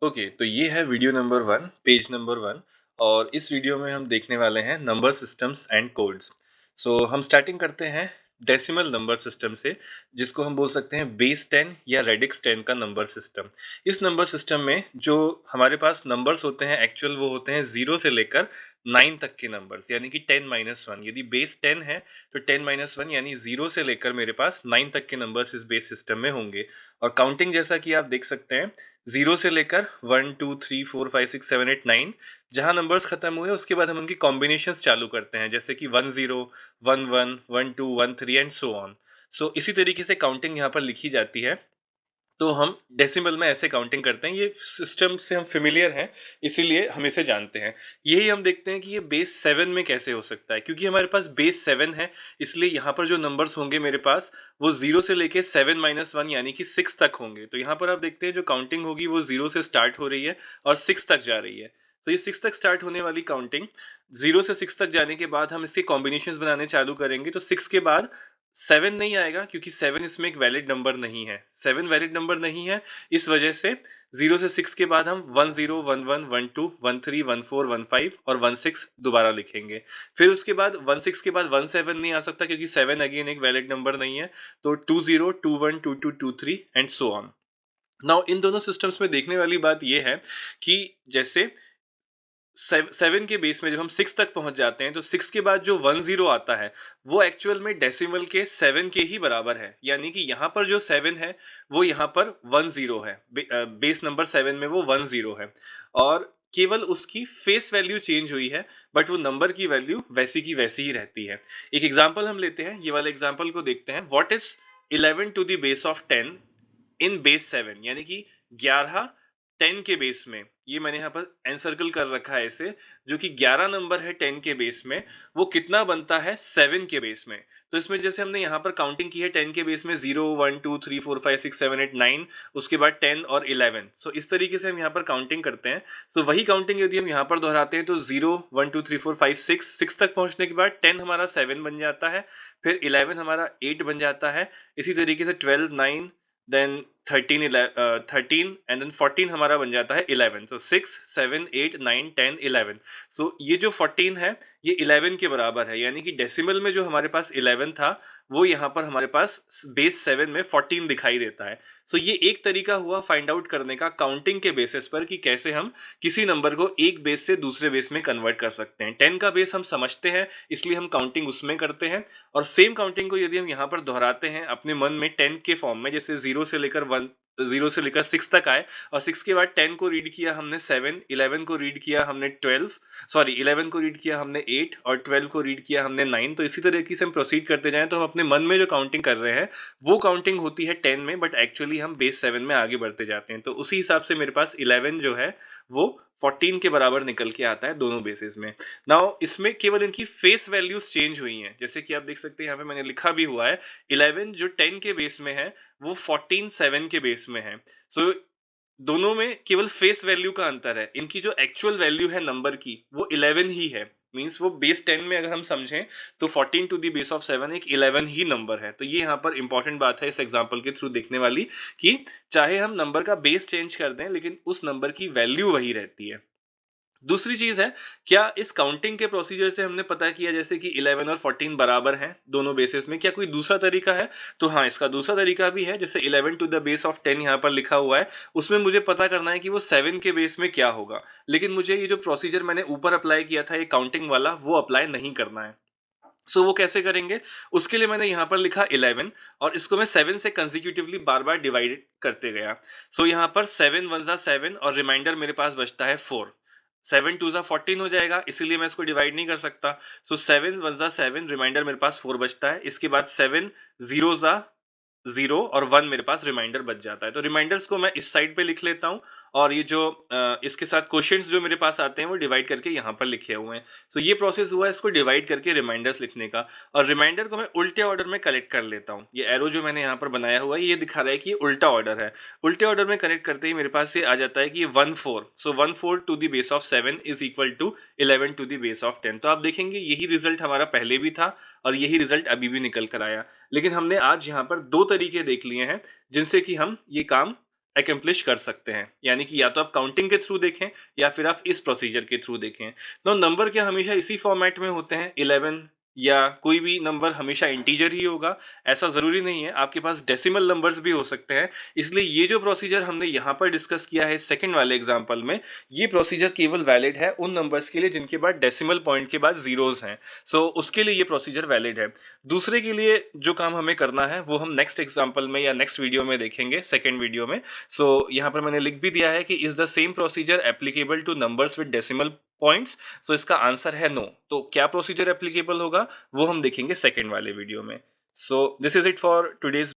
Okay, तो ये है वीडियो नंबर 1, पेज नंबर 1 और इस वीडियो में हम देखने वाले हैं नंबर सिस्टम्स एंड कोड्स। सो हम स्टार्टिंग करते हैं डेसिमल नंबर सिस्टम से, जिसको हम बोल सकते हैं बेस 10 या रेडिक्स 10 का नंबर सिस्टम। इस नंबर सिस्टम में जो हमारे पास नंबर्स होते हैं एक्चुअल वो होते हैं 0 से लेकर 9 तक के नंबर्स, यानी कि 10-1। यदि बेस 10 है तो 10-1 यानी 0 से लेकर मेरे पास 9 तक के नंबर्स इस बेस सिस्टम में होंगे। और काउंटिंग जैसा कि आप देख सकते हैं 0 से लेकर 1 2 3 4 5 6 7 8 9, जहां नंबर्स खत्म हुए उसके बाद हम उनकी कॉम्बिनेशंस चालू करते हैं, जैसे कि 1 0 1 1 1 2 1 3 एंड सो ऑन। सो इसी तरीके से काउंटिंग यहाँ पर लिखी जाती है। तो हम डेसिमल में ऐसे काउंटिंग करते हैं, ये सिस्टम से हम फेमिलियर हैं, इसीलिए हम इसे जानते हैं। यही हम देखते हैं कि ये बेस 7 में कैसे हो सकता है, क्योंकि हमारे पास बेस 7 है, इसलिए यहाँ पर जो नंबर्स होंगे मेरे पास वो 0 से लेके 7-1 यानी कि 6 तक होंगे। तो यहाँ पर आप देखते हैं जो काउंटिंग होगी वो 0 से स्टार्ट हो रही है और 6 तक जा रही है। तो ये 6 तक स्टार्ट होने वाली काउंटिंग 0 से 6 तक जाने के बाद हम इसके कॉम्बिनेशंस बनाने चालू करेंगे। तो 6 के बाद 7 नहीं आएगा, क्योंकि 7 इसमें एक वैलिड नंबर नहीं है। 7 वैलिड नंबर नहीं है, इस वजह से 0 से 6 के बाद हम 1 0 1 1 1 2 1 3 1 4 1 5 और 1 6 दोबारा लिखेंगे। फिर उसके बाद 1 6 के बाद 1 7 नहीं आ सकता, क्योंकि 7 अगेन एक वैलिड नंबर नहीं है। तो 2 0 2 1 2 2 2 3 and so on. Now in दोनों सिस्टम्स में देखने वाली बात यह है कि जैसे 7 के बेस में जब हम 6 तक पहुंच जाते हैं तो 6 के बाद जो 1 0 आता है वो एक्चुअल में डेसिमल के 7 के ही बराबर है, यानी कि यहाँ पर जो 7 है वो यहाँ पर 1 0 है। बेस नंबर 7 में वो 1 0 है और केवल उसकी फेस वैल्यू चेंज हुई है, बट वो नंबर की वैल्यू वैसी की वैसी ही रहती है। एक एग्जाम्पल हम लेते हैं, ये वाले एग्जाम्पल को देखते हैं। What is 11 to the base of 10 in base 7, यानी कि 11 10 के बेस में। ये मैंने यहाँ पर एनसर्कल कर रखा है इसे, जो कि 11 नंबर है 10 के बेस में, वो कितना बनता है 7 के बेस में। तो इसमें जैसे हमने यहाँ पर काउंटिंग की है 10 के बेस में 0 1 2 3 4 5 6 7 8 9, उसके बाद 10 और 11। सो इस तरीके से हम यहाँ पर काउंटिंग करते हैं। तो वही काउंटिंग यदि हम यहाँ पर दोहराते हैं तो 0 1 2 3 4 5 6 तक पहुंचने के बाद 10 हमारा 7 बन जाता है, फिर 11 हमारा 8 बन जाता है। इसी तरीके से 12 9 देन 13 एंड देन 14 हमारा बन जाता है 11। तो 6 7 8 9 10 11। सो ये जो 14 है ये 11 के बराबर है, यानी कि डेसिमल में जो हमारे पास 11 था वो यहाँ पर हमारे पास बेस 7 में 14 दिखाई देता है। सो ये एक तरीका हुआ फाइंड आउट करने का काउंटिंग के बेसिस पर कि कैसे हम किसी नंबर को एक बेस से दूसरे बेस में कन्वर्ट कर सकते हैं। 10 का बेस हम समझते हैं, इसलिए हम काउंटिंग उसमें करते हैं। और सेम काउंटिंग को यदि हम यहाँ पर दोहराते हैं अपने मन में 10 के फॉर्म में, जैसे 0 से लेकर 6 तक आए और 6 के बाद 10 को रीड किया हमने 7, 11 को रीड किया हमने 11 को रीड किया हमने 8 और 12 को रीड किया हमने 9। तो इसी तरीके से हम प्रोसीड करते जाएं तो हम अपने मन में जो काउंटिंग कर रहे हैं वो काउंटिंग होती है 10 में, बट एक्चुअली हम बेस 7 में आगे बढ़ते जाते हैं। तो उसी हिसाब से मेरे पास 11 जो है वो 14 के बराबर निकल के आता है दोनों बेसिस में। नाउ इसमें केवल इनकी फेस वैल्यूज चेंज हुई हैं, जैसे कि आप देख सकते हैं यहाँ पे मैंने लिखा भी हुआ है 11 जो 10 के बेस में है वो 14 7 के बेस में है। सो दोनों में केवल फेस वैल्यू का अंतर है, इनकी जो एक्चुअल वैल्यू है नंबर की वो 11 ही है। मींस वो बेस 10 में अगर हम समझें तो 14 टू दी बेस ऑफ 7 एक 11 ही नंबर है। तो ये यहाँ पर इंपॉर्टेंट बात है इस एग्जांपल के थ्रू देखने वाली, कि चाहे हम नंबर का बेस चेंज कर दें लेकिन उस नंबर की वैल्यू वही रहती है। दूसरी चीज है, क्या इस काउंटिंग के प्रोसीजर से हमने पता किया जैसे कि 11 और 14 बराबर हैं दोनों बेसिस में, क्या कोई दूसरा तरीका है? तो हाँ, इसका दूसरा तरीका भी है। जैसे 11 टू द बेस ऑफ 10 यहाँ पर लिखा हुआ है, उसमें मुझे पता करना है कि वो 7 के बेस में क्या होगा, लेकिन मुझे ये जो प्रोसीजर मैंने ऊपर अप्लाई किया था ये काउंटिंग वाला, वो अप्लाई नहीं करना है। सो वो कैसे करेंगे? उसके लिए मैंने यहाँ पर लिखा 11 और इसको मैं 7 से कंसिक्यूटिवली बार बार डिवाइड करते गया। सो यहाँ पर 7 1 जा 7 और रिमाइंडर मेरे पास बचता है 4। 7 2 जा 14 हो जाएगा, इसीलिए मैं इसको डिवाइड नहीं कर सकता। सो 7 1 जा 7, रिमाइंडर मेरे पास 4 बचता है। इसके बाद 7 0 जा 0 और 1 मेरे पास रिमाइंडर बच जाता है। तो रिमाइंडर्स को मैं इस साइड पे लिख लेता हूँ और ये जो इसके साथ क्वेश्चंस जो मेरे पास आते हैं वो डिवाइड करके यहाँ पर लिखे हुए हैं। तो ये प्रोसेस हुआ इसको डिवाइड करके रिमाइंडर्स लिखने का। और रिमाइंडर को मैं उल्टे ऑर्डर में कलेक्ट कर लेता हूँ। ये एरो जो मैंने यहाँ पर बनाया हुआ है ये दिखा रहा है कि ये उल्टा ऑर्डर है। उल्टे ऑर्डर में कनेक्ट करते ही मेरे पास ये आ जाता है कि 1 4। So 1 4 to the base of 7 is equal to 11 to the base of 10। तो आप देखेंगे यही रिजल्ट हमारा पहले भी था और यही रिजल्ट अभी भी निकल कर आया। लेकिन हमने आज यहाँ पर दो तरीके देख लिए हैं जिनसे कि हम ये काम एकम्प्लिश कर सकते हैं। यानी कि या तो आप काउंटिंग के थ्रू देखें या फिर आप इस प्रोसीजर के थ्रू देखें। तो नंबर क्या हमेशा इसी फॉर्मेट में होते हैं 11 या कोई भी नंबर हमेशा इंटीजर ही होगा, ऐसा ज़रूरी नहीं है, आपके पास डेसिमल नंबर्स भी हो सकते हैं। इसलिए ये जो प्रोसीजर हमने यहाँ पर डिस्कस किया है सेकंड वाले एग्जांपल में, ये प्रोसीजर केवल वैलिड है उन नंबर्स के लिए जिनके बाद डेसिमल पॉइंट के बाद ज़ीरोज़ हैं। सो उसके लिए ये प्रोसीजर वैलिड है। दूसरे के लिए जो काम हमें करना है वो हम नेक्स्ट एग्जांपल में या नेक्स्ट वीडियो में देखेंगे, सेकंड वीडियो में। सो यहाँ पर मैंने लिख भी दिया है कि is the same procedure applicable to numbers with decimal points. So इसका आंसर है नो। तो क्या प्रोसीजर एप्लीकेबल होगा वो हम देखेंगे सेकंड वाले वीडियो में। So this is it for today's